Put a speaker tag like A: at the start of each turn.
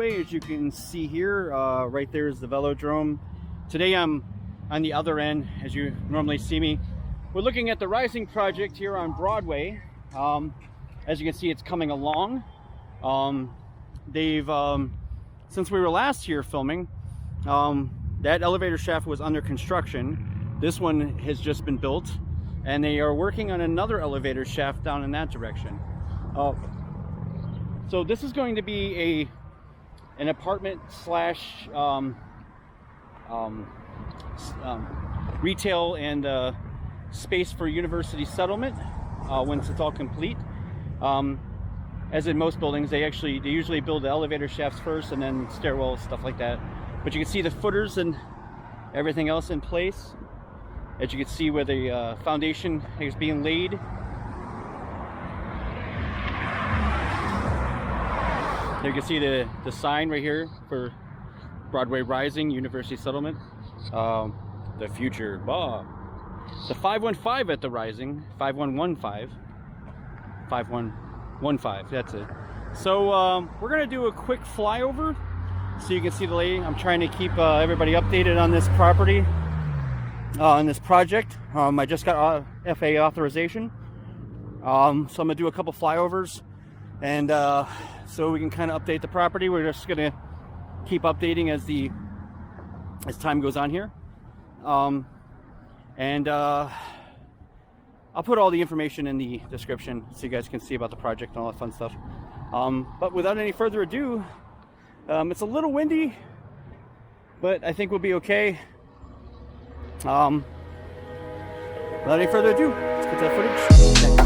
A: Broadway. As you can see here, right there is the velodrome. Today I'm on the other end, as you normally see me. We're looking at the Rising project here on Broadway. As you can see, it's coming along. Since we were last here filming, that elevator shaft was under construction. This one has just been built, and they are working on another elevator shaft down in that direction. So this is going to be an apartment slash retail and space for university settlement once it's all complete. As in most buildings, they usually build the elevator shafts first and then stairwells, stuff like that. But you can see the footers and everything else in place. As you can see where the foundation is being laid. You can see the sign right here for Broadway Rising University Settlement. The future, the 515 at the Rising, 5115, 5115, that's it. So we're gonna do a quick flyover so you can see the lady. I'm trying to keep everybody updated on this property, on this project. I just got FAA authorization, so I'm gonna do a couple flyovers, and so we can kind of update the property. We're just gonna keep updating as time goes on here, and I'll put all the information in the description so you guys can see about the project and all that fun stuff. But without any further ado, it's a little windy, but I think we'll be okay. Without any further ado, let's get to that footage.